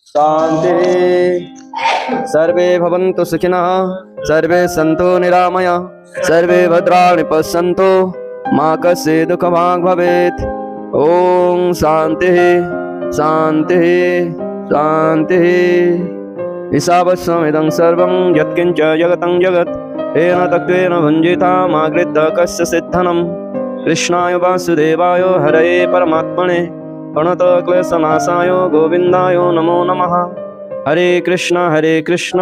शान्तिः। सर्वे भवन्तु सुखिनः, सर्वे सन्तु निरामयाः, सर्वे भद्राणि पश्यन्तु, मा कश्चित् दुःखभाग् भवेत्। ॐ शान्तिः शान्तिः शान्तिः। ईशावस्यमिदं सर्वं यत्किञ्च जगतं जगत् तेन तत्त्वेन भुञ्जितामागृह्य कस्यचित् धनं। कृष्णाय वासुदेवाय हरये परमात्मने प्रणतक्लेशनाशाय गोविन्दाय नमो नमः। हरे कृष्ण कृष्ण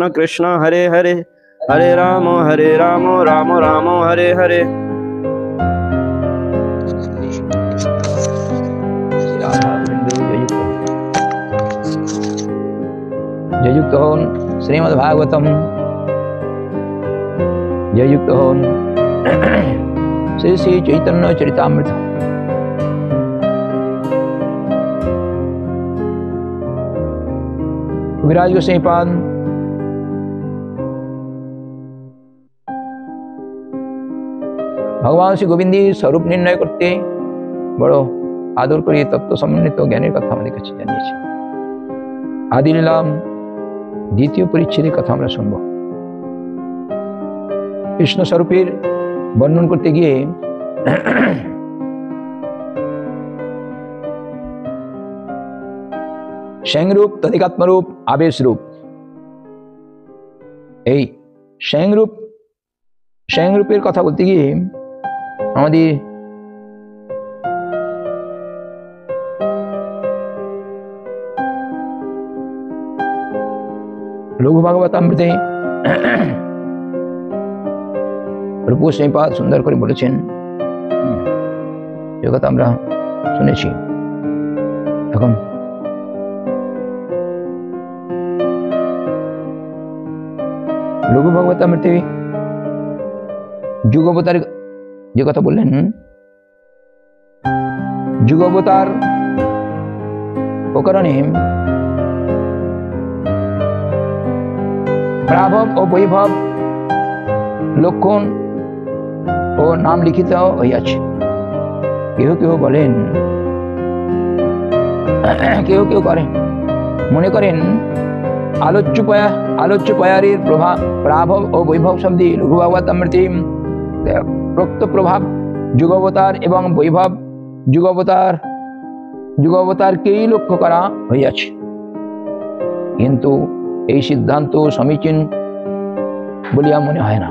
कृष्ण हरे हरे, हरे राम राम राम हरे हरे। जयुक्त होन श्रीमद्भागवतम, जयुक्त होन श्री श्री चैतन्य चरितामृत। विराज गोसाईपाद भगवान श्री गोविंदी स्वरूप निर्णय करते बड़ आदर कर तत्व समन्वित ज्ञान कथा हमारे काছে জানিয়েছে। आदि लीला द्वितीय परिच्छेदे कथा আমরা শুনব। কৃষ্ণ স্বরূপের বর্ণন করতে গিয়ে স্বয়ংরূপ, তদিকাত্মরূপ, আবেশ রূপ, এই স্বয়ংরূপের কথা বলতে গিয়ে আমাদের লঘু ভাগবতামৃতে রূপ গোস্বামীপাদ সুন্দর করে বলেছেন, যে কথা আমরা শুনেছি। এখন লঘু ভাগবতামৃতে যুগাবতার যে কথা বললেন, যুগাবতার প্রকরণে প্রাভব ও বৈভব লক্ষণ ও নাম লিখিত হইয়াছে। কেউ কেউ বলেন, কেউ কেউ করেন মনে করেন আলোচ্য পয়ারের প্রভাব প্রাভব ও বৈভব শব্দে লঘু ভাগবতামৃতে প্রোক্ত প্রভাব যুগাবতার এবং বৈভব যুগাবতারকেই লক্ষ্য করা হইয়াছে। কিন্তু এই সিদ্ধান্ত সমীচীন বলিয়া মনে হয় না,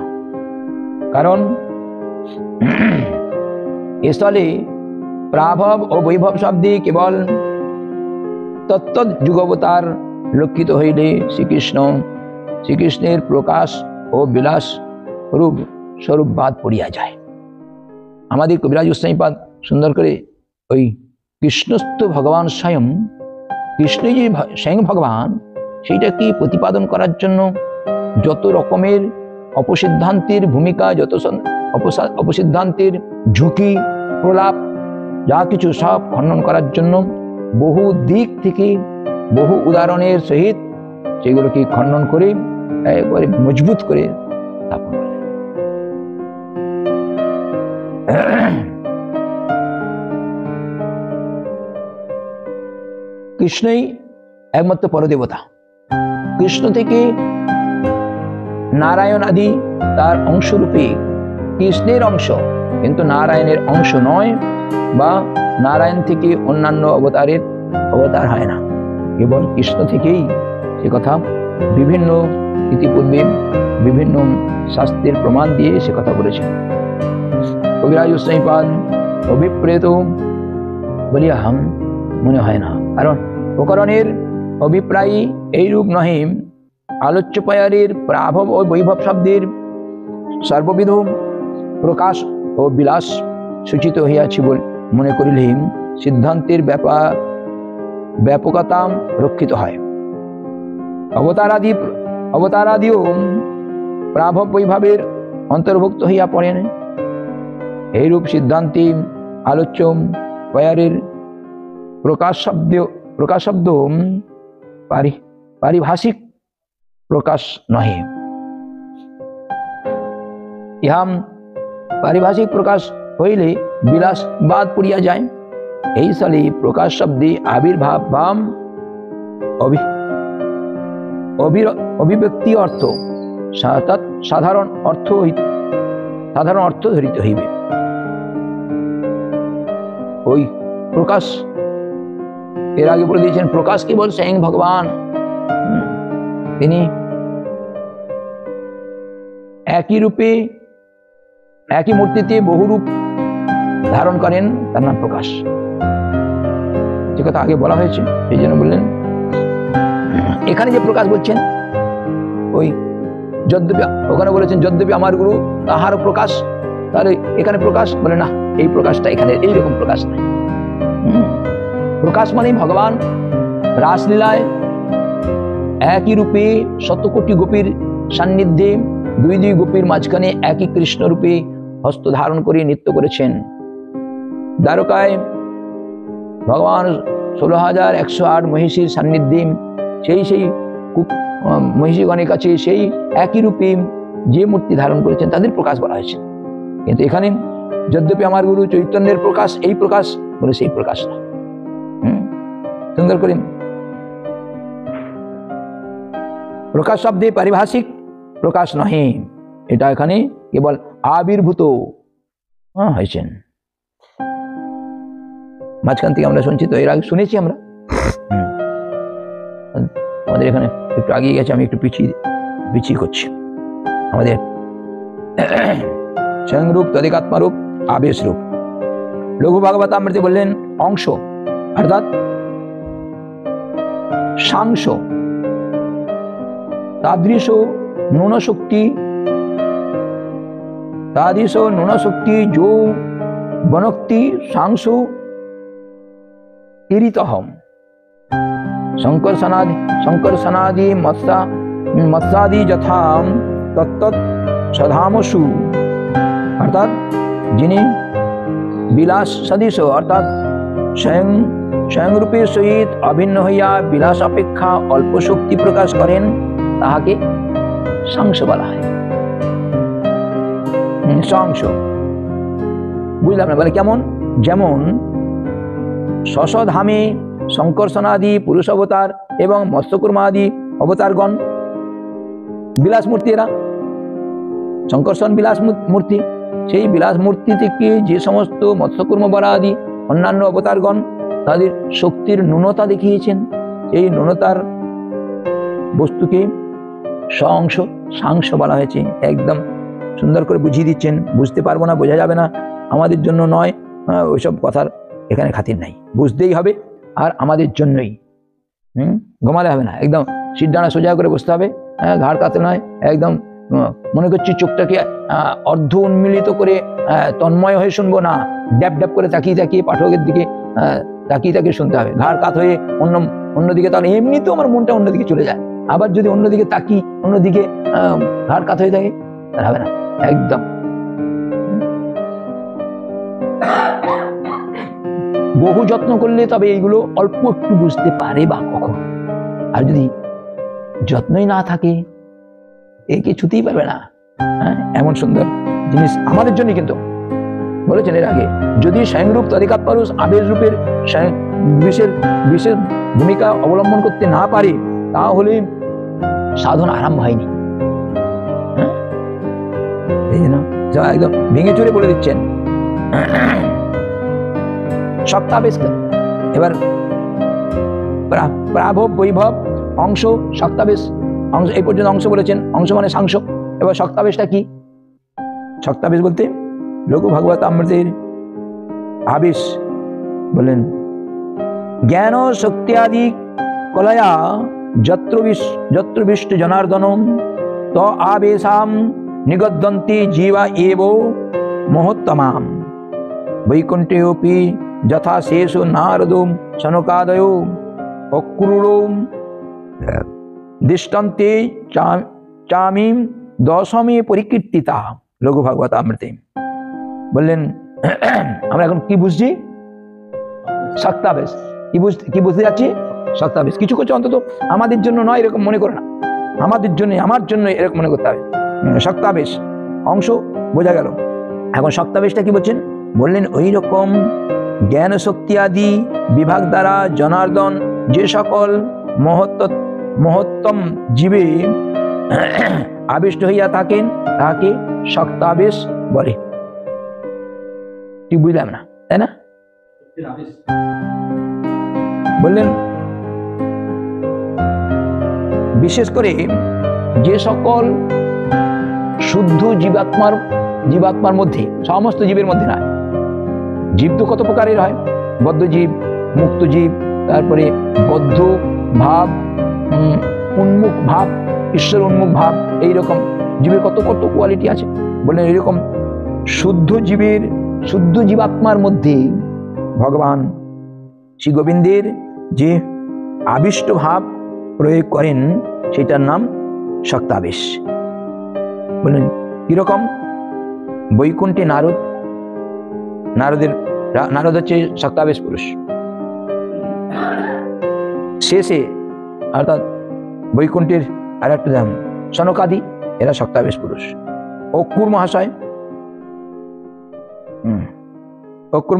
কারণ স্থলে প্রাভব ও বৈভব শব্দে কেবল তত্ত্ব যুগাবতার লক্ষিত হইলে শ্রীকৃষ্ণের প্রকাশ ও বিলাস রূপ স্বরূপ বাদ পড়িয়া যায়। আমাদের কবিরাজ গোস্বামীপাদ সুন্দর করে ওই কৃষ্ণস্থ ভগবান স্বয়ং, কৃষ্ণ যে স্বয়ং ভগবান, সেইটাকে প্রতিপাদন করার জন্য যত রকমের অপসিদ্ধান্তের ভূমিকা, যত অপসিদ্ধান্তের ঝুঁকি, প্রলাপ, যা কিছু সব খণ্ডন করার জন্য বহু দিক থেকে বহু উদাহরণের সহিত সেগুলোকে খণ্ডন করে একবারে মজবুত করে স্থাপন করে। কৃষ্ণই একমাত্র পরদেবতা। কৃষ্ণ থেকে নারায়ণ আদি তার অংশরূপে কৃষ্ণের অংশ, কিন্তু নারায়ণের অংশ নয়, বা নারায়ণ থেকে অন্যান্য অবতার হয় না, কেবল কৃষ্ণ থেকেই। সে কথা বিভিন্ন ইতিপূর্বে বিভিন্ন শাস্ত্রের প্রমাণ দিয়ে সে কথা বলেছেন। কবিরাজ গোস্বামীপাদ অভিপ্রেত বলিয়া মনে হয় না, কারণ প্রকরণের অভিপ্রায়ী এইরূপ নহে। আলোচ্য পয়ারের প্রাভব ও বৈভব শব্দের সর্ববিধ প্রকাশ ও বিলাস সূচিত হইয়াছে বলে মনে করিলে সিদ্ধান্তের ব্যাপকতা রক্ষিত হয়। অবতারাদিও প্রাভব বৈভবের অন্তর্ভুক্ত হইয়া পড়েন। এইরূপ সিদ্ধান্তে আলোচ্য পয়ারের প্রকাশ শব্দ পারিভাষিক প্রকাশ নহে। ইহা পারিভাষিক প্রকাশ হইলে বিলাস বাদ পড়িয়া যায়। এই সালে প্রকাশ শব্দে আবির্ভাব বা অভিব্যক্তি অর্থ সাধারণ অর্থ ধরিতে হইবে। ওই প্রকাশ, এর আগে বলে দিয়েছেন প্রকাশ কেবল স্বয়ং ভগবান, তিনি একই রূপে একই মূর্তিতে বহু রূপ ধারণ করেন, তার নাম প্রকাশ। যে কথা আগে বলা হয়েছে সেই জন্য বললেন। এখানে যে প্রকাশ বলছেন, ওই যদ্যপি ওখানে বলেছেন যদ্যপি আমার গুরু তাহারও প্রকাশ, তাহলে এখানে প্রকাশ বলে না, এই প্রকাশটা এখানে এইরকম প্রকাশ নাই। প্রকাশ মানে ভগবান রাসলীলায় একই রূপে শতকোটি গোপীর সান্নিধ্যে দুই দুই গোপীর মাঝখানে একই কৃষ্ণ রূপে হস্ত ধারণ করে নৃত্য করেছেন। দ্বারকায় ভগবান 16,108 মহিষীর সান্নিধ্যে সেই মহিষীগণের কাছে সেই একই রূপে যে মূর্তি ধারণ করেছেন তাদের প্রকাশ বলা হয়েছে। কিন্তু এখানে যদ্যপি আমার গুরু চৈতন্যের প্রকাশ, এই প্রকাশ বলে সেই প্রকাশ না। সুন্দর করে প্রকাশ শব্দে পারিভাষিক প্রকাশ নহে, এটা এখানে কেবল আবির্ভূত হয়েছেন। মাঝখান থেকে আমরা শুনছি তো, এর আগে শুনেছি আমরা, আমাদের এখানে একটু আগিয়ে গেছে, আমি একটু পিছিয়ে করছি। আমাদের স্বয়ংরূপ, তদিকাত্মারূপ, আবেশ রূপ। লঘু ভাগবতামৃতে বললেন অংশ অর্থাৎ সাংশ, তাদৃশ নুনশক্তি যো বনক্তি সাংশ তিরিতহম শঙ্করসনাদি মৎসাদি যথাম তত্তৎ সধামসু, অর্থাৎ যিনি বিলাস সদৃশ অর্থাৎ স্বয়ংরূপের সহিত অভিন্ন হইয়া বিলাস অপেক্ষা অল্প শক্তি প্রকাশ করেন, তাহাকে সাংশ বলা হয়। সাংশ বুঝলাম না, বলে কেমন? যেমন শশধামে শঙ্করসনাদি পুরুষ অবতার এবং মৎস্যকুর্মাদি অবতারগণ বিলাস মূর্তি, এরা শঙ্করসন বিলাস মূর্তি। সেই বিলাস মূর্তি থেকে যে সমস্ত মৎস্যকুর্ম বরাদি অন্যান্য অবতারগণ তাদের শক্তির ন্যূনতা দেখিয়েছেন, এই ন্যূনতার বস্তুকে সাংশ বলা হয়েছে। একদম সুন্দর করে বুঝিয়ে দিচ্ছেন, বুঝতে পারবো না, বোঝা যাবে না, আমাদের জন্য নয়, ওইসব কথার এখানে খাতির নাই, বুঝতেই হবে আর আমাদের জন্যই। ঘুমালে হবে না, একদম সিট ডানা সোজা করে বসতে হবে, ঘাড় কাতে নয়, একদম মনে করছি চোখটাকে অর্ধ উন্মিলিত করে তন্ময় হয়ে শুনবো না, ড্যাপ ড্যাপ করে তাকিয়ে তাকিয়ে পাঠকের দিকে তাকিয়ে তাকিয়ে শুনতে হবে, ঘাড় কাত হয়ে অন্যদিকে, তাহলে এমনি তো আমার মনটা অন্যদিকে চলে যায়, আবার যদি অন্যদিকে তাকি অন্যদিকে ঘাড় কাত হয়ে থাকে তাহলে হবে না। একদম বহু যত্ন করলে তবে এইগুলো অল্প একটু বুঝতে পারে বা কখন, আর যদি যত্নই না থাকে একে ছুতেই পারবে না। এমন সুন্দর জিনিস আমাদের জন্য কিন্তু বলেছেন এর আগে, যদি স্বয়ংরূপ তদিকাত্মারূপ আবেশ রূপের বিশেষ ভূমিকা অবলম্বন করতে না পারে তাহলে সাধন আরম্ভ হয়নি। এই জন্য একদম ভেঙে চুরে বলে দিচ্ছেন শক্তাবেশ। এবার প্রাভব বৈভব অংশ শক্তাবেশ, অংশ এই পর্যন্ত অংশ বলেছেন, অংশ মানে সাংশ। এবার শক্তাবেশটা কি? শক্তাবেশ বলতে লঘু ভাগবতামৃতের আবেশ বলেন, জ্ঞান শক্তিয়াদি কলয়া যত্র বিষ্ট জনার্দনম ত আবেশাম নিগদ্যন্তি জীবা এব মহোত্তমাম বৈকুণ্ঠেপি যথা শেষো নারদম সনকাদয় অক্রূরম দৃষ্টান্তে চামিম দশমে পরিকীর্তিতা। লঘু ভাগবতামৃতে বললেন আমরা এখন কি বুঝছি? শক্তাবেশ। কি বুঝতে যাচ্ছি? শক্তাবেশ। কিছু কিছু অন্তত আমাদের জন্য নয় এরকম মনে করে না, আমাদের জন্য, আমার জন্য এরকম মনে করতে হবে। শক্তাবেশ অংশ বোঝা গেল। এখন শক্তাবেশটা কি বলছেন? বললেন ওই রকম জ্ঞান শক্তি আদি বিভাগ দ্বারা জনার্দন যে সকল মহত্তম জীবে আবিষ্ট হইয়া থাকেন তাকে শক্তাবেশ বলে। ঠিক বুঝলাম না, তাই না? বললেন বিশেষ করে যে সকল শুদ্ধ জীবাত্মার মধ্যে, সমস্ত জীবের মধ্যে নয়, জীব তো কত প্রকারের হয়, বদ্ধ জীব, মুক্ত জীব, তারপরে বদ্ধ ভাব, উন্মুখ ভাব, ঈশ্বর উন্মুখ ভাব, এইরকম জীবের কত কত কোয়ালিটি আছে। বললেন এরকম শুদ্ধ জীবাত্মার মধ্যে ভগবান শ্রী গোবিন্দের যে আবিষ্ট ভাব প্রয়োগ করেন সেটার নাম শক্তাবেশ। বললেন কিরকম? বৈকুণ্ঠে নারদ হচ্ছে শক্তাবেশ পুরুষ, শেষে অর্থাৎ বৈকুণ্ঠের আর একটা নাম সনকাদি, এরা শক্তাবেশ পুরুষ। অক্কুর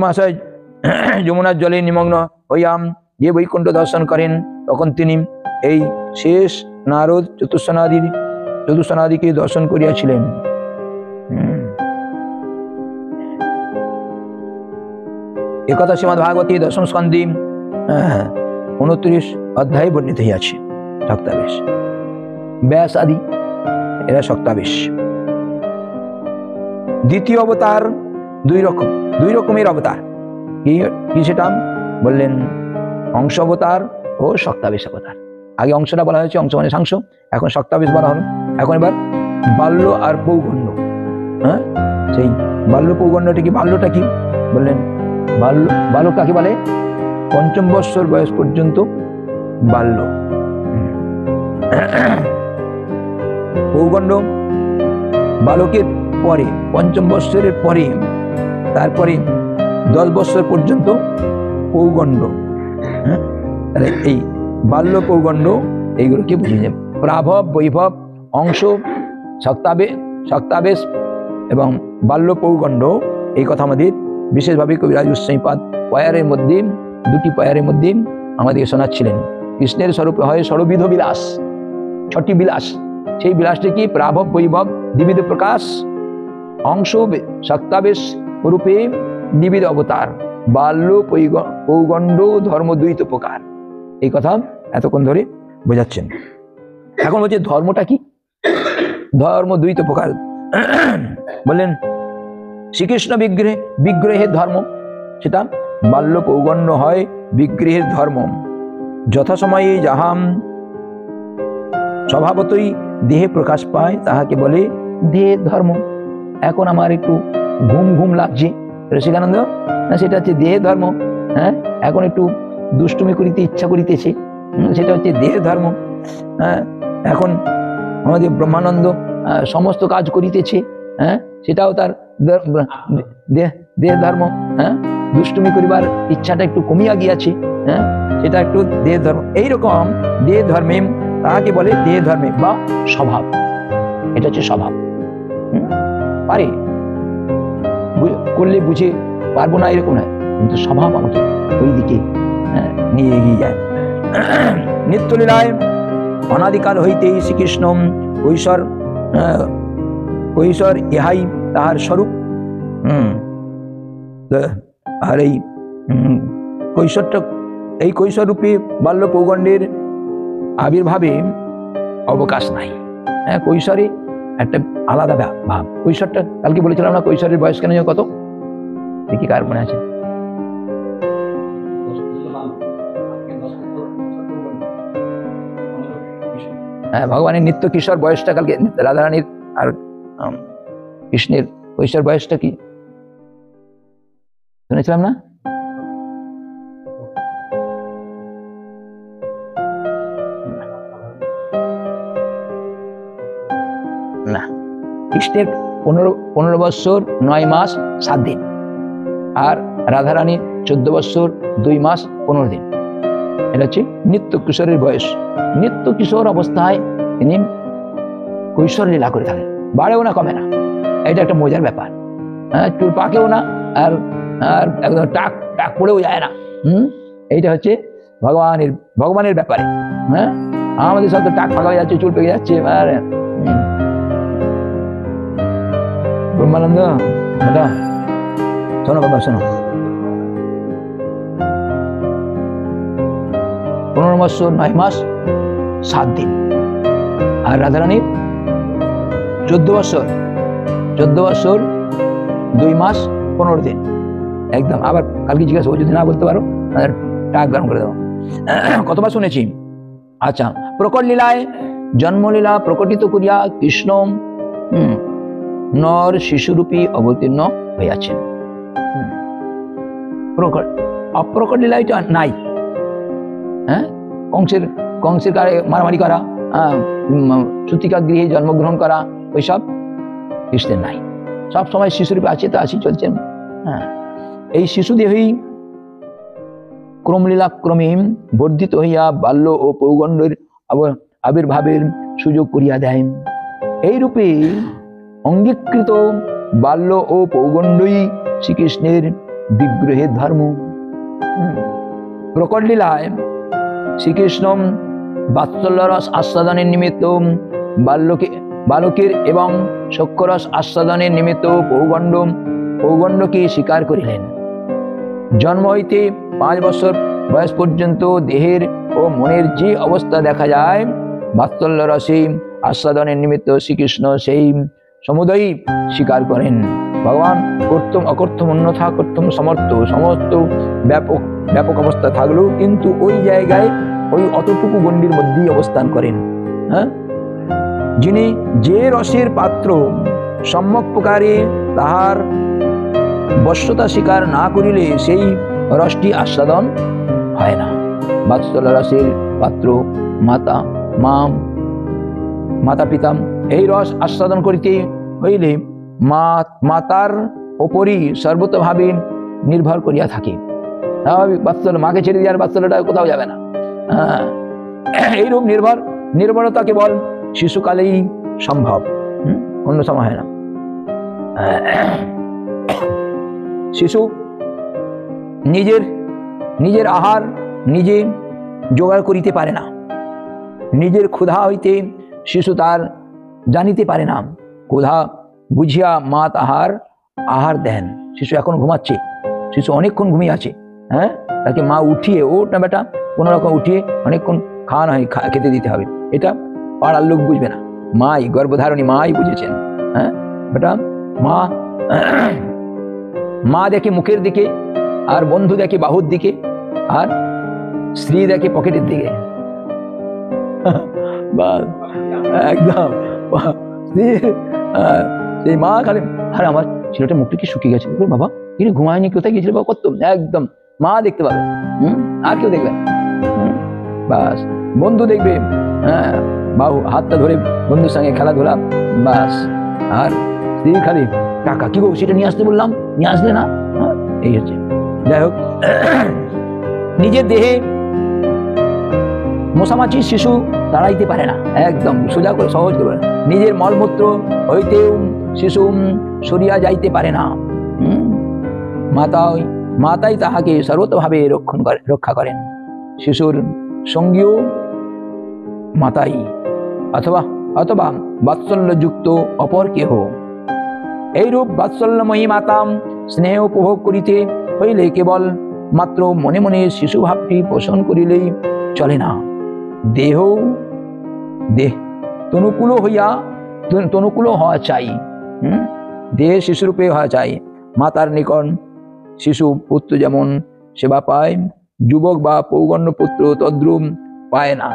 মহাশয় যমুনার জলে নিমগ্ন হইয়াম যে বৈকুণ্ঠ দর্শন করেন, তখন তিনি এই শেষ নারদ চতুষ্সনাদিকে দর্শন করিয়াছিলেন। একথা শ্রীমদ্ ভাগবতী দশম স্কন্ধে 29 অধ্যায়ে বর্ণিত হইয়াছে। শক্তাবেশ, ব্যাস আদি এরা শক্তাবেশ। দ্বিতীয় অবতার দুই রকমের অবতার। কি সেটা? বললেন অংশ অবতার ও শক্তাবেশ অবতার। আগে অংশটা বলা হয়েছে, অংশ মানে সাংস, এখন শক্তাবেশ বলা হলো। এখন এবার বাল্য আর পৌগণ্ড। হ্যাঁ, সেই বাল্য পৌগণ্ডটা কি? বাল্যটা কি? বললেন বালক কাকে বলে? ৫ম বৎসর বয়স পর্যন্ত বাল্য। পৌগণ্ড বালকের পরে, ৫ম বৎসরের পরে, তারপরে 10 বৎসর পর্যন্ত পৌগণ্ড। তাহলে এই বাল্য পৌগণ্ড এইগুলোকে বুঝিয়ে যাবে। প্রাভব, বৈভব, অংশ, শক্তাবেশ এবং বাল্য পৌগণ্ড, এই কথা আমাদের বিশেষভাবে কবিরাজ গোস্বামীপাদ পয়ারের মধ্যে, 2টি পয়ারের মধ্যে আমাদের শোনাচ্ছিলেন। কৃষ্ণের স্বরূপ হয় ষড়বিধ বিলাস, 6টি বিলাস। সেই বিলাসটি কি? প্রাভব, বৈভব, দ্বিবিধ প্রকাশ, অংশ, শক্তাবেশ রূপে দ্বিবিধ অবতার, বাল্য পৌগণ্ড, ধর্ম দ্বৈত প্রকার। এই কথা এতক্ষণ ধরে বোঝাচ্ছেন। এখন বলছে ধর্মটা কি? ধর্ম দ্বৈত প্রকার। বললেন শ্রীকৃষ্ণ বিগ্রহের ধর্ম, সেটা বাল্য পৌগণ্ড হয় বিগ্রহের ধর্ম। যথাসময়ে যাহা স্বভাবতই দেহে প্রকাশ পায় তাহাকে বলে দেহের ধর্ম। এখন আমার একটু ঘুম লাগছে, রসিকানন্দ, সেটা হচ্ছে দেহের ধর্ম। হ্যাঁ, এখন একটু দুষ্টুমি করিতে ইচ্ছা করিতেছে, সেটা হচ্ছে দেহের ধর্ম। হ্যাঁ, এখন আমাদের ব্রহ্মানন্দ সমস্ত কাজ করিতেছে, হ্যাঁ, সেটাও তার দেহের ধর্ম। হ্যাঁ, দুষ্টুমি করিবার ইচ্ছাটা একটু কমিয়া গিয়াছে, হ্যাঁ, সেটা একটু দেহের ধর্ম। এইরকম দেহের ধর্মে তাহাকে বলে দেহের ধর্মে বা স্বভাব। এটা হচ্ছে স্বভাব। পারে করলে বুঝে পারবো না এরকম নয়, কিন্তু স্বভাব আমাকে ওই দিকে নিয়ে এগিয়ে যায়। নিত্যলীলায় অনাদিকাল হইতেই শ্রীকৃষ্ণ কৈশোর ইহাই তাহার স্বরূপ। আর এই কৈশোর রূপে বাল্য পৌগণ্ডের আবির্ভাবে অবকাশ নাই। হ্যাঁ, কৈশোরে একটা আলাদা ভাব। কৈশোরটা কালকে বলেছিলাম না, কৈশোরের বয়স কেন কত? দেখি কার মনে আছে? হ্যাঁ, ভগবানের নিত্য কিশোর বয়সটা কালকে, রাধারানীর আর কৃষ্ণের কৈশোর বয়সটা কি শুনেছিলাম না? না, কৃষ্ণের 15 বৎসর 9 মাস 7 দিন, আর রাধারানীর 14 বৎসর 2 মাস 15 দিন। এটা হচ্ছে নিত্য কিশোরের বয়স। নিত্য কিশোর অবস্থায় তিনি কৈশোর লীলা করে থাকেন, বাড়েও না কমে না। এটা একটা মজার ব্যাপার। হ্যাঁ, চুল পাকেও না, আর একদম টাক পড়েও যায় না। এইটা হচ্ছে ভগবানের ব্যাপারে। হ্যাঁ, আমাদের সাথে টাক ফাঁকা হয়ে যাচ্ছে, চুল পেকে যাচ্ছে। ব্রহ্মানন্দ দাদা শোনো বাবা, শোনো। 15 বছর 9 মাস 7 দিন, আর রাধারানীর 14 বছর 2 মাস 15 দিন। একদম। আবার কালকে জিজ্ঞাসা যদি না বলতে পারো টাক গরম করে দেবো। কতবার শুনেছি। আচ্ছা, প্রকট লীলায় জন্মলীলা প্রকটিত করিয়া কৃষ্ণ নর শিশুরূপী অবতীর্ণ হইয়াছেন। প্রকট, অপ্রকট লীলা এটা নাই। হ্যাঁ, কংসের কারে মারামারি করা, সূতিকা গৃহে জন্মগ্রহণ করা, ওইসব কৃষ্ণের নাই। সব সময় শিশুরূপে আছে, তো আসি চলছেন। হ্যাঁ, এই শিশুদেহই ক্রমলীলাক্রমে বর্ধিত হইয়া বাল্য ও পৌগণ্ডের আবির্ভাবের সুযোগ করিয়া দেয়। এইরূপে অঙ্গীকৃত বাল্য ও পৌগণ্ডই শ্রীকৃষ্ণের বিগ্রহের ধর্ম। প্রকট লীলায় শ্রীকৃষ্ণ বাৎসল্যরস আস্বাদনের নিমিত্ত বালকের এবং সক্ষরস আস্বাদনের নিমিত্ত পৌগণ্ডকে স্বীকার করিলেন। জন্ম হইতে 5 বছর বয়স পর্যন্ত দেহের ও মনের যে অবস্থা দেখা যায়, বাৎসল্য রসে আস্বাদনের নিমিত্ত শ্রীকৃষ্ণ সেই সমুদয় স্বীকার করেন। ভগবান কর্তম অকর্তম অন্যথা কর্তম সমর্থ সমস্ত ব্যাপক অবস্থা থাকলেও কিন্তু ওই জায়গায় ওই অতটুকু গণ্ডির মধ্যেই অবস্থান করেন। হ্যাঁ, যিনি যে রসের পাত্র সম্যক প্রকারে তাহার বশ্যতা স্বীকার না করিলে সেই রসটি আস্বাদন হয় না। বাৎসল্য রসের পাত্র মাতা পিতা এই রস আস্বাদন করিতে হইলে মাতার ওপরই সর্বতভাবে নির্ভর করিয়া থাকে। স্বাভাবিক, বাৎসল্য মাকে ছেড়ে দিয়ে আর বাৎসল্যটা কোথাও যাবে না। এইরূপ নির্ভরতা কেবল শিশুকালেই সম্ভব, অন্য সময় হয় না। শিশু নিজের আহার নিজে জোগাড় করিতে পারে না। নিজের ক্ষুধা হইতে শিশু তার জানিতে পারে না। ক্ষুধা বুঝিয়া মা তাহার আহার দেন। শিশু এখন ঘুমাচ্ছে, শিশু অনেকক্ষণ ঘুমিয়ে আছে। হ্যাঁ, তাকে মা উঠিয়ে, ওঠ না বেটা, কোনো রকম উঠিয়ে অনেকক্ষণ খাওয়ানো হয়, খেতে দিতে হবে। এটা পাড়ার লোক বুঝবে না, মাই গর্ভধারণী মাই বুঝেছেন। হ্যাঁ বেটা, মা দেখে মুখের দিকে, আর বন্ধু দেখে বাহুর দিকে, আর স্ত্রী দেখে পকেটের দিকে। একদম সেই মা খালি, আর আমার ছেলেটা মুখটা কি শুকিয়ে গেছে, বাবা তিনি ঘুমায়নি, কোথায় গিয়েছিল বাবা, কত একদম মা দেখতে পাবে, আর কেউ দেখবে। বাস বন্ধু দেখবে, হ্যাঁ বাহু হাতটা ধরে বন্ধুর সঙ্গে খেলাধুলা, বাস। আর স্ত্রী খালি টাকা, কি গো সেটা নিয়ে আসতে বললাম, নিয়ে আসলে না। এই হচ্ছে। যাই হোক, নিজের দেহে মশামাছি শিশু দাঁড়াইতে পারে না, একদম সোজা করে সহজ করে। নিজের মলমূত্র হইতেও শিশু সরিয়া যাইতে পারে না। মাতাই তাহাকে সর্বতভাবে রক্ষা করেন। শিশুর সঙ্গীও মাতাই অথবা বাৎসল্যযুক্ত অপর কেহ। এইরূপ বাৎসল্যময়ী মাতাম স্নেহ উপভোগ করিতে হইলে কেবল মাত্র মনে মনে শিশু ভাবটি পোষণ করিলেই চলে না। দেহ তনুকূল হওয়া চাই। দেহ শিশুরূপে হওয়া চাই। মাতার নিকট শিশু পুত্র যেমন সেবা পায়, যুবক বা পৌগণ্য পুত্র তদ্রূপ পায় না।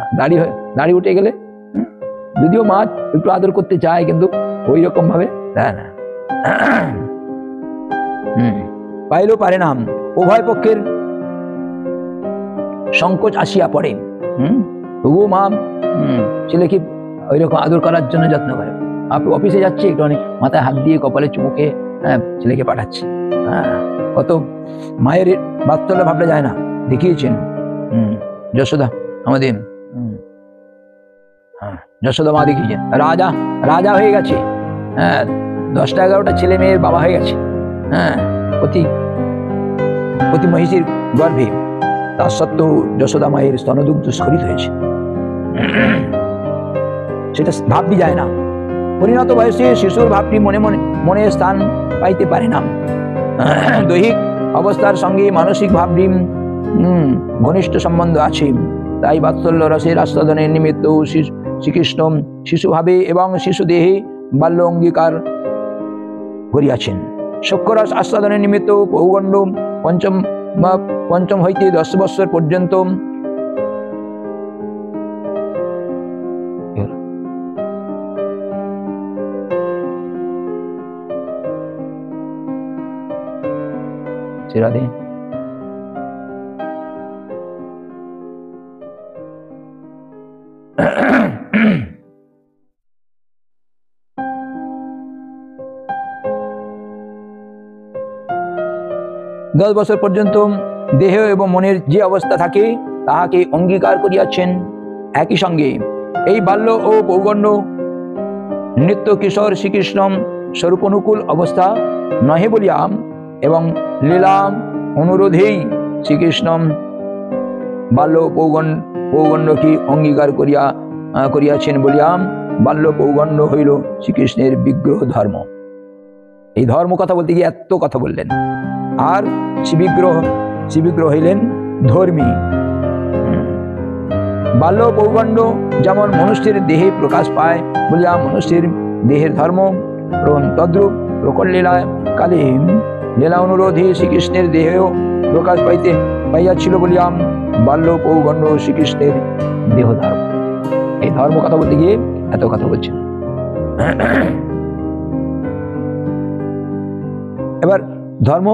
দাড়ি উঠে গেলে যদিও মা একটু আদর করতে চায়, কিন্তু ওই রকম ভাবে দেয় না, পাইলেও পারে না। উভয় পক্ষের সংকোচ আসিয়া পড়ে। তবুও মা ছেলেকে ওই রকম আদর করার জন্য যত্ন করে। আপনি অফিসে যাচ্ছে, একটু অনেক মাথায় হাত দিয়ে কপালে চুমুকে ছেলেকে পাঠাচ্ছে। কত মায়ের বাৎসল্য ভাবলে যায় না, দেখিয়েছেন যশোদা আমাদের। যশোদা মা দেখিয়েছেন, রাজা হয়ে গেছে। 10টা-11টা ছেলে মেয়ের বাবা হয়ে গেছে। প্রতি মহিষীর গর্ভে তা সত্ত্বেও যশোদা মায়ের স্তনদুগ্ধ স্খলিত হয়েছে, সেটা ভাবতে যায় না। পরিণত বয়সে শিশুর ভাবটি মনে মনে মনে স্থান পাইতে পারে না। দৈহিক অবস্থার সঙ্গে মানসিক ভাবটি ঘনিষ্ঠ সম্বন্ধ আছে। তাই বাৎসল্য রসের আস্বাদনের নিমিত্ত শ্রীকৃষ্ণ শিশুভাবে এবং শিশু দেহে বাল্য অঙ্গীকার করিয়াছেন। সূক্ষ্মরস আস্বাদনের নিমিত্ত পৌগণ্ড পঞ্চম হইতে 10 বৎসর পর্যন্ত রাধে 10 বছর পর্যন্ত দেহ এবং মনের যে অবস্থা থাকে তাহাকে অঙ্গীকার করিয়াছেন। একই সঙ্গে এই বাল্য ও পৌগণ্য নিত্য কিশোর শ্রীকৃষ্ণ স্বরূপানুকূল অবস্থা নহে বলিয়া এবং লীলা অনুরোধেই শ্রীকৃষ্ণ বাল্য পৌগণ্যকে অঙ্গীকার করিয়াছেন বলিয়া বাল্য পৌগণ্য হইল শ্রীকৃষ্ণের বিগ্রহ ধর্ম। এই ধর্ম কথা বলতে গিয়ে এত কথা বললেন। আর শিবিগ্রহ হইলেন ধর্মী। বাল্য পৌগণ্ড যেমন মনুষ্যের দেহে প্রকাশ পায় বলিয়া মনুষ্যের দেহের ধর্ম, তদ্রূপ প্রকট লীলা কালে লীলা অনুরোধে শ্রীকৃষ্ণের দেহেও প্রকাশ পাইয়াছিল বলিয়া বাল্য পৌগণ্ড শ্রীকৃষ্ণের দেহ ধর্ম। এই ধর্ম কথা বলতে গিয়ে এত কথা বলছেন। এবার ধর্ম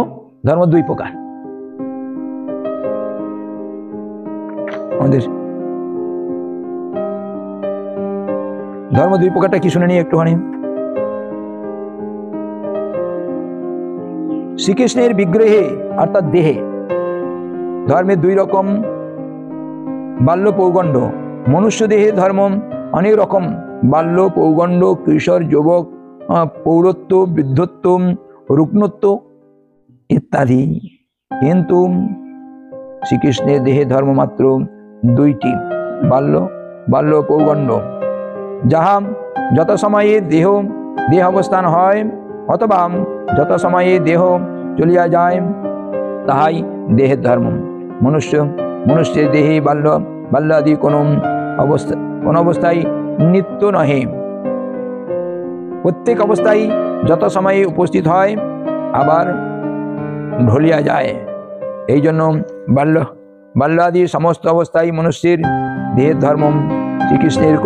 2 প্রকার। আমাদের ধর্ম 2 প্রকারটা কি শুনে নিই একটুখানি। শ্রীকৃষ্ণের বিগ্রহে অর্থাৎ দেহে ধর্মের 2 রকম বাল্য পৌগণ্ড। মনুষ্য দেহে ধর্ম অনেক রকম বাল্য পৌগণ্ড, কিশোর, যুবক, পৌরত্ব, বৃদ্ধত্ব, রুগ্নত্ব ইত্যাদি। কিন্তু শ্রীকৃষ্ণের দেহে ধর্ম মাত্র 2টি বাল্য পৌগণ্ড, যাহা যত সময়ে দেহ অবস্থান হয় অথবা যত সময়ে দেহ চলিয়া যায় তাহাই দেহের ধর্ম। মনুষ্যের দেহে বাল্যাদি কোন অবস্থায় নিত্য নহে, প্রত্যেক অবস্থায় যত সময়ে উপস্থিত হয় আবার ঢলিয়া যায়। এই জন্য বাল্যাদি সমস্ত অবস্থায় মনুষ্যের দেহের ধর্ম। শ্রীকৃষ্ণের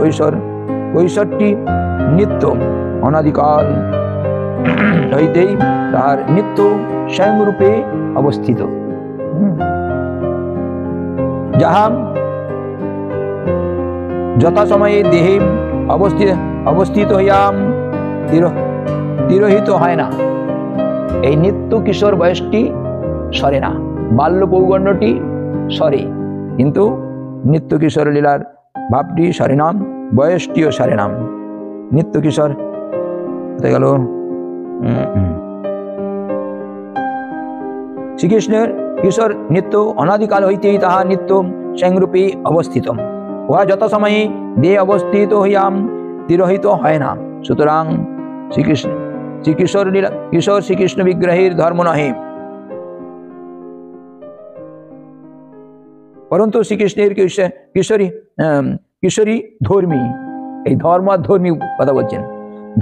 কৈশোরটি নিত্য অনাদিকাল হইতেই তাহার নিত্য স্বয়ংরূপে অবস্থিত, যাহা যথাসময়ে দেহে অবস্থিত হইয়া তিরোহিত হয় না। এই নিত্য কিশোর বয়সটি সরে না, বাল্য পৌগণ্যটি সরে, কিন্তু নিত্য কিশোর লীলার ভাবটি সরে নাম, বয়সটিও সরে নাম। নিত্য কিশোর হয়ে গেল। শ্রীকৃষ্ণের কিশোর নিত্য অনাদিকাল হইতেই তাহা নিত্য স্বয়ংরূপে অবস্থিত, উহা যত সময়ে দেহে অবস্থিত হইয়া তিরোহিত হয় না। সুতরাং কিশোর শ্রীকৃষ্ণ বিগ্রহের ধর্ম নহে, পরন্তু শ্রীকৃষ্ণের কিশোরী ধর্মী। এই ধর্ম আর ধর্মী কথা বলছেন।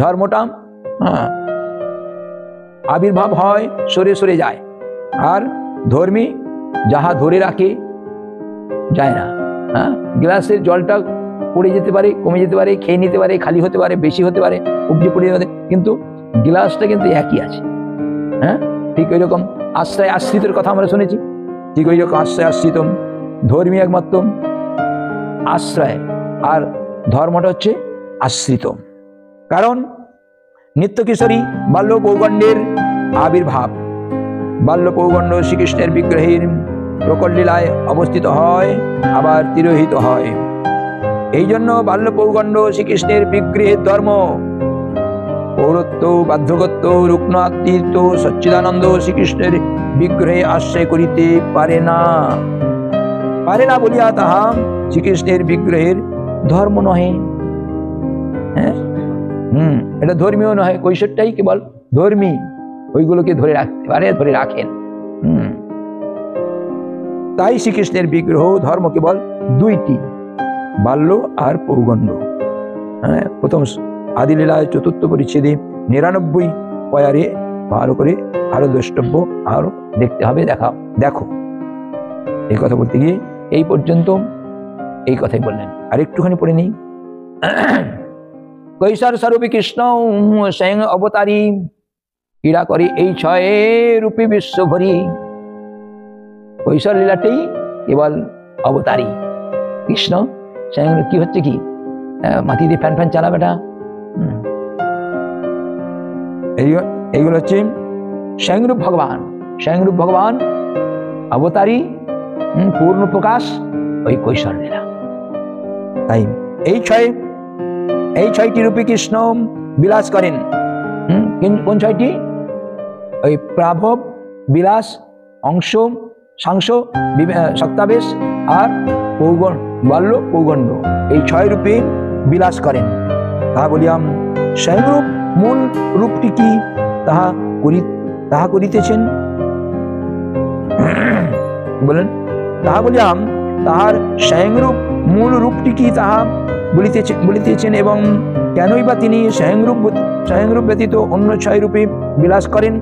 ধর্মটা আবির্ভাব হয়, সরে সরে যায়, আর ধর্মী যাহা ধরে রাখে যায় না। গ্লাসের জলটা পড়ে যেতে পারে, কমে যেতে পারে, খেয়ে নিতে পারে, খালি হতে পারে, বেশি হতে পারে, উপচে পড়ে যেতে পারে, কিন্তু গ্লাসটা কিন্তু একই আছে। ঠিক ওই রকম আশ্রয় আশ্রিতের কথা আমরা শুনেছি। ঠিক ওই রকম আশ্রয় আশ্রিত ধর্মী একমাত্র আশ্রয়, আর ধর্মটা হচ্ছে আশ্রিত। কারণ নিত্য কিশোরী বাল্য পৌগণ্ডের আবির্ভাব। বাল্য পৌগণ্ড শ্রীকৃষ্ণের বিগ্রহের প্রকট লীলায় অবস্থিত হয়, আবার তিরোহিত হয়। এই জন্য বাল্য পৌগণ্ড শ্রীকৃষ্ণের বিগ্রহের ধর্ম। পৌরত্ব, বাধ্যগত্ব, রুগ্ন আত্মীয়ত্ব, সচ্চিদানন্দ শ্রীকৃষ্ণের বিগ্রহে আশ্রয় করিতে পারে না। পারে না বলিয়া তাহা শ্রীকৃষ্ণের বিগ্রহের ধর্ম নহে। হ্যাঁ, এটা ধর্মীয় নহে, কৈশোরটাই কেবল ধর্মী, ওইগুলোকে ধরে রাখতে পারে, ধরে রাখেন। তাই শ্রীকৃষ্ণের বিগ্রহ ধর্ম কেবল দুইটি, বাল্য আর পৌগণ্ড। হ্যাঁ, প্রথম আদিলীলায় ৪র্থ পরিচ্ছেদে ৯৯ পয়ারে ভালো করে আরো দ্রষ্টব্য, আরো দেখতে হবে। দেখো এই কথা বলতে গিয়ে এই পর্যন্ত এই কথাই বললেন। আর একটুখানি পড়ে নেই। কৈশোর স্বরূপী কৃষ্ণ স্বয়ং অবতারী, ক্রীড়া করে এই ৬ রূপী বিশ্ব ভরি। কৈশোর লীলাতেই কেবল অবতারী কৃষ্ণ স্বয়ং। কি হচ্ছে কি, মাটিতে ফ্যান ফ্যান চালা বেটা, এইগুলো হচ্ছে স্বয়ংরূপ ভগবান। স্বয়ংরূপ ভগবান অবতারী, পূর্ণ প্রকাশ ওই কৈশোর লীলা। তাই এই ৬টি রূপে কৃষ্ণ বিলাস করেন। কোন ৬টি? ওই প্রাভব, বিলাস, অংশ, সাংস, সক্তাবেশ আর বাল্য, পৌগণ্ড, এই ৬ রূপে বিলাস করেন। তাহা বলিয়াম স্বয়ংরূপ মূল রূপটি কি তাহা করিতেছেন। বলেন, তাহা বলিয়াম তাহার স্বয়ংরূপ মূল রূপটি কি তাহা বলিতেছেন, এবং কেনই বা তিনি স্বয়ংরূপ ব্যতীত অন্য ৬ রূপে বিলাস করেন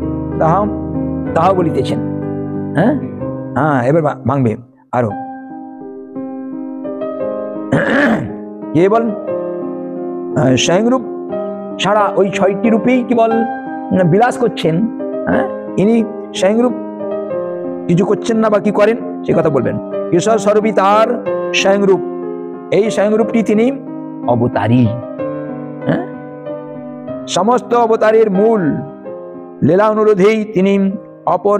তাহা বলিতেছেন। হ্যাঁ, এবার ভাঙবে আরো। কেবল স্বয়ংরূপ ছাড়া ওই ৬টি রূপেই কেবল বিলাস করছেন। হ্যাঁ, ইনি স্বয়ংরূপ কিছু করছেন না বা কি করেন সে কথা বলবেন। ঈশ্বর স্বরূপী তার স্বয়ংরূপ, এই স্বয়ংরূপটি তিনি অবতারী। হ্যাঁ, সমস্ত অবতারের মূল লীলা অনুরোধেই তিনি অপর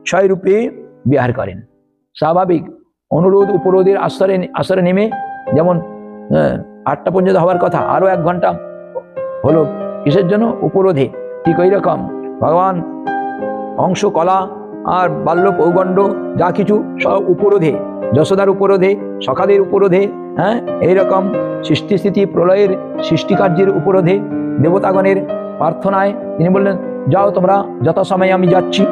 ৬ রূপে বিহার করেন। স্বাভাবিক অনুরোধ উপরোধের আশ্রয় নেমে যেমন ৮টা পর্যন্ত হওয়ার কথা, আরো ১ ঘন্টা হলো কিসের জন্য? উপরোধে। ঠিক ওই রকম ভগবান অংশ, কলা আর বাল্য, পৌগণ্ড যা কিছু সব উপরোধে, যশোদার উপরোধে, সখাদের উপরোধে, হ্যাঁ, এইরকম সৃষ্টি স্থিতি প্রলয়ের সৃষ্টিকার্যের উপরোধে, দেবতাগণের প্রার্থনায় তিনি বললেন যাও তোমরা, যথাসময়ে আমি যাচ্ছি।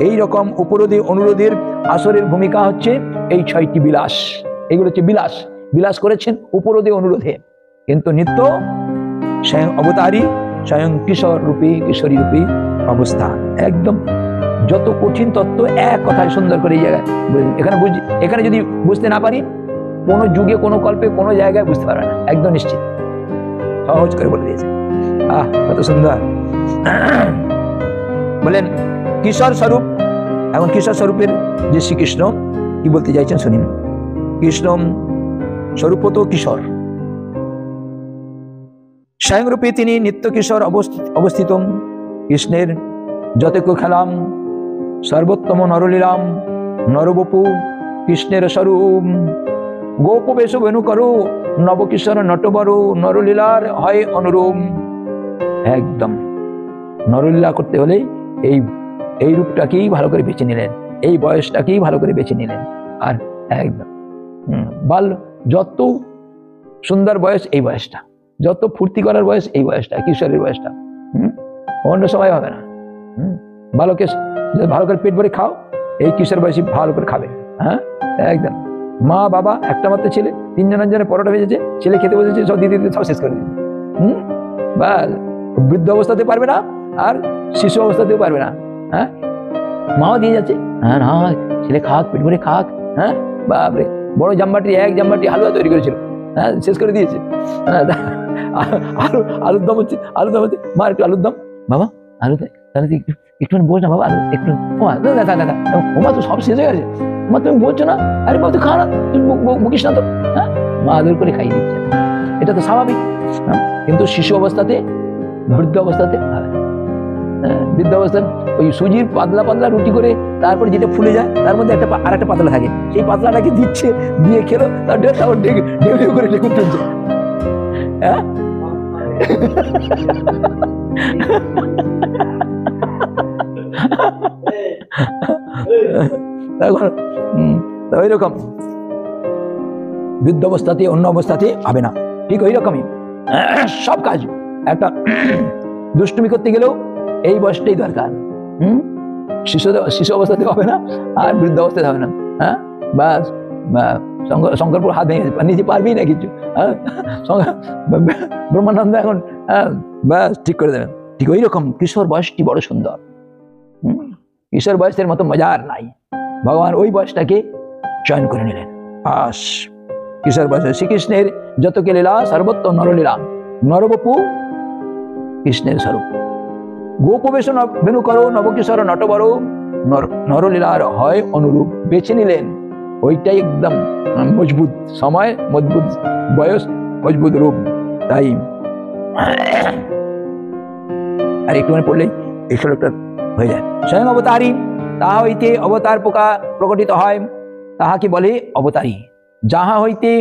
এই রকম উপরোধে অনুরোধের আসরের ভূমিকা হচ্ছে এই ৬টি বিলাস। এগুলো হচ্ছে বিলাস করেছেন উপরোধে অনুরোধে, কিন্তু নিত্য স্বয়ং অবতারী, স্বয়ং কিশোর রূপী, কিশোরী রূপী অবস্থা। একদম যত কঠিন তত্ত্ব এক কথায় সুন্দর করে এই জায়গায় এখানে যদি বুঝতে না পারি, কোনো যুগে, কোনো কল্পে, কোনো জায়গায় বুঝতে পারবে না, একদম নিশ্চিত। সহজ করে বলে দিয়েছে। কত সুন্দর। বলেন কিশোর স্বরূপ। এখন কিশোর স্বরূপের যে শ্রীকৃষ্ণ কি বলতে চাইছেন শুনিন। কৃষ্ণ স্বরূপ তো কিশোর, স্বয়ংরূপে তিনি নিত্য কিশোর অবস্থিত। কৃষ্ণের যতক খেলাম সর্বোত্তম নরলীলাম, নরবপু কৃষ্ণের স্বরূপ। গোপ বেশ বেনু করো নবকিশোর নটবর, নরলীলার হয় অনুরূপ। একদম নরলীলা করতে হলে এই রূপটাকেই ভালো করে বেছে নিলেন, এই বয়সটাকেই ভালো করে বেছে নিলেন। আর একদম যত সুন্দর বয়স এই বয়সটা, যত ফুর্তি করার বয়স এই বয়সটা, কিশোরের বয়সটা। অন্য সময় হবে না। বালকে ভালো করে পেট ভরে খাও, এই কিশোর বয়সী ভালো করে খাবে। হ্যাঁ, একদম। মা বাবা একটা মাত্র ছেলে, ৩ জনের পরোটা ভেজেছে, ছেলে খেতে বসেছে, সব দিদি সব শেষ করে দিয়েছে। বা বৃদ্ধ অবস্থাতে পারবে না, আর শিশু অবস্থাতেও পারবে না। হ্যাঁ, মাও দিয়ে যাচ্ছে, হ্যাঁ না ছেলে খাক, পেট ভরে খাক। হ্যাঁ, বাপরে, বড় জাম্বাটি, ১ জাম্বাটি হালুয়া তৈরি করেছিল, হ্যাঁ শেষ করে দিয়েছে। আলুর দম হচ্ছে, মা একটু আলুর দম, বাবা আলু তাহলে একটুখানি বলছ না বাবা, আলু একটু। ওমা তো সব শেষ হয়ে গেছে, মা তুমি বলছো না, আরে বাবা তুই খা না, তুমি বকিস না তো। হ্যাঁ, মা আদর করে খাইয়ে দিচ্ছে, এটা তো স্বাভাবিক। কিন্তু শিশু অবস্থাতে, বৃদ্ধ অবস্থাতে, বৃদ্ধ অবস্থায় ওই সুজির পাতলা রুটি করে তারপর যেটা ফুলে যায় তার মধ্যে আর একটা পাতলা থাকে, সেই পাতলাটাকে দিচ্ছে, দিয়ে খেলো, তার ঢেউ করে লেগুন তুলছে। হ্যাঁ, ওই রকম বৃদ্ধ অবস্থাতে অন্য অবস্থাতে হবে না। ঠিক ওই রকমই সব কাজ, একটা দুষ্টুমি করতে গেলেও এই বয়সটাই দরকার। শিশু অবস্থাতে হবে না, আর বৃদ্ধ অবস্থাতে হবে না। হ্যাঁ, বাস শঙ্করপুর হাত ভেঙে নিজে পারবি না কিছু। ব্রহ্মানন্দ এখন বাস ঠিক করে দেবেন। ঠিক ওই রকম কিশোর বয়সটি বড় সুন্দর। কিশোর বয়সের মতো মজা আর নাই। ভগবান ওই বয়সটাকে চয়ন করে নিলেন। বাস কিশোর বয়সে শ্রীকৃষ্ণের যতকে লীলা সর্বত্র নরলীলা, নরবপু কৃষ্ণের স্বরূপ। গোপবেশ ভেনু করো নবকিশোর নটবর, নরলীলার হয় অনুরূপ। বেছে নিলেন ওইটাই একদম মজবুত সময়, মজবুত বয়স, মজবুত রূপ। তাই আর একটুখানি পড়লেই এই শ্লোকটা হয়ে যায়। স্বয়ং অবতারী, তাহা হইতে অবতার প্রকটিত হয়, তাহাকে বলে অবতারী। যাহা হইতে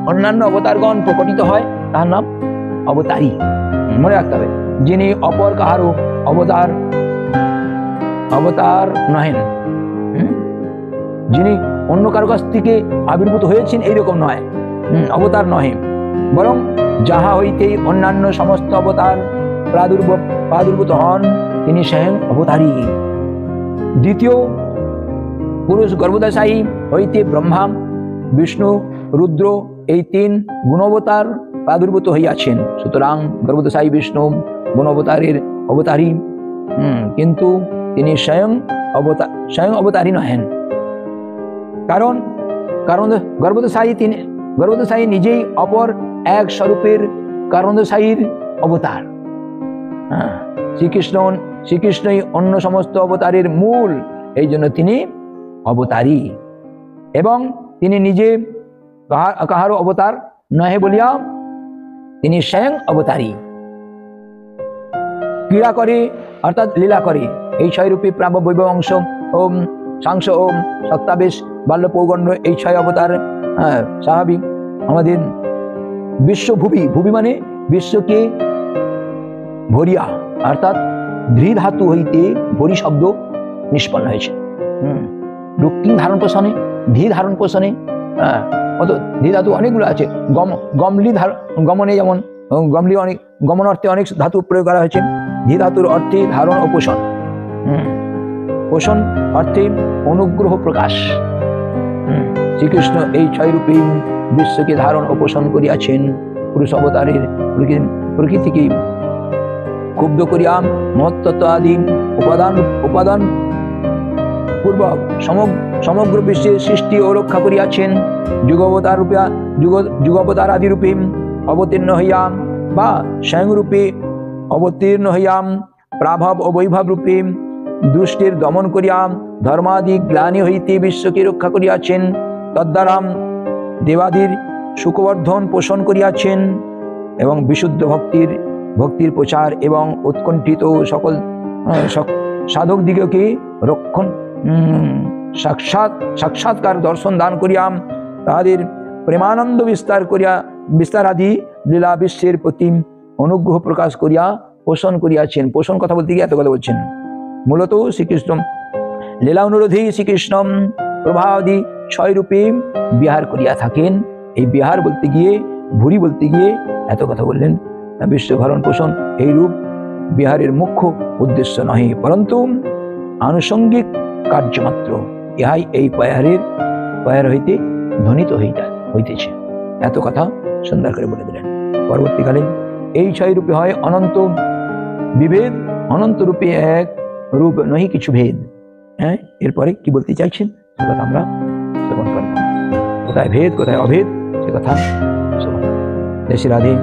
অন্যান্য অবতারগণ প্রকটিত হয় তাহার নাম অবতারী। মনে রাখতে হবে, যিনি অপর কাহারও অবতার নহেন, যিনি অন্য কারো কাছ থেকে আবির্ভূত হয়েছেন এইরকম নয়, অবতার নহে, বরং যাহা হইতেই অন্যান্য সমস্ত অবতার প্রাদুর্ভূত হন তিনি স্বয়ং অবতারী। দ্বিতীয় পুরুষ গর্ভদশায়ী হইতে ব্রহ্মা, বিষ্ণু, রুদ্র এই তিন গুণাবতার প্রাদুর্ভূত হইয়াছেন। সুতরাং গর্ভদশায়ী বিষ্ণু গুণাবতারের অবতারী, কিন্তু তিনি স্বয়ং অবতারী নহেন। কারণ গর্ভদশায়ী নিজেই অপর এক স্বরূপের কারণদশায়ীর অবতার। শ্রীকৃষ্ণই অন্য সমস্ত অবতারের মূল, এই জন্য তিনি অবতারী, এবং তিনি নিজে কাহারও অবতার নহে বলিয়া তিনি স্বয়ং অবতারী। ক্রীড়া করে অর্থাৎ লীলা করে এই ছয়রূপী প্রাব বৈভব অংশ ওম সাংস ওম সত্তাবেশ বাল্য পৌগণ্য এই ছয় অবতার স্বাভাবিক। আমাদের বিশ্বভুবি, ভুবি মানে বিশ্বকে ভরিয়া, অর্থাৎ ধৃ ধাতু হইতে ভরি শব্দ নিষ্পন্ন হয়েছে। রুক্তিং ধারণ পোষণে, ধি ধারণ পোষণে, ধি ধাতু অনেকগুলো আছে। গমলি গমনে, যেমন গমলি অনেক গমন অর্থে অনেক ধাতু প্রয়োগ করা হয়েছে। ধি ধাতুর অর্থে ধারণ ও পোষণ, পোষণ অর্থে অনুগ্রহ প্রকাশ। শ্রীকৃষ্ণ এই ছয়রূপী বিশ্বকে ধারণ ও পোষণ করিয়াছেন। পুরুষ অবতারের প্রকৃতিকে ক্ষুব্ধ করিয়া মহত্তত্ত্ব আদি উপাদান পূর্বক সমগ্র বিশ্বের সৃষ্টি ও রক্ষা করিয়াছেন। যুগাবতার আদি রূপে অবতীর্ণ হইয়াম বা স্বয়ংরূপে অবতীর্ণ হইয়াম প্রাভব ও বৈভব রূপে দুষ্টির দমন করিয়াম ধর্মাদি গ্লানি হইতে বিশ্বকে রক্ষা করিয়াছেন। তদ্দ্বারাম দেবাদির সুখবর্ধন পোষণ করিয়াছেন এবং বিশুদ্ধ ভক্তির প্রচার এবং উৎকণ্ঠিত সকল সাধক দিগকে রক্ষণ সাক্ষাৎকার দর্শন দান করিয়াম তাহাদের প্রেমানন্দ বিস্তার আদি লীলা বিশ্বের প্রতি অনুগ্রহ প্রকাশ করিয়া পোষণ করিয়াছেন। পোষণ কথা বলতে গিয়ে এত কথা বলছেন। মূলত শ্রীকৃষ্ণ লীলা অনুরোধেই শ্রীকৃষ্ণ প্রভাবাদি ছয় রূপে বিহার করিয়া থাকেন। এই বিহার বলতে গিয়ে, ভুরি বলতে গিয়ে এত কথা বললেন। বিশ্বভরণ পোষণ এই রূপ বিহারের মুখ্য উদ্দেশ্য নহে, পরন্তু আনুষঙ্গিক কার্যমাত্র। ইহাই এই পায়ার হইতে ধ্বনিত হইতেছে। এত কথা সুন্দর করে বলে দিলেন। পরবর্তীকালে এই ছয় রূপে হয় অনন্ত বিভেদ, অনন্ত রূপে এক রূপ নহি কিছু ভেদ। হ্যাঁ, এরপরে কি বলতে চাইছেন সে কথা আমরা শ্রবণ করব। কোথায় ভেদ কোথায় অভেদ সে কথা শ্রবণ। জয় শ্রী রাধে।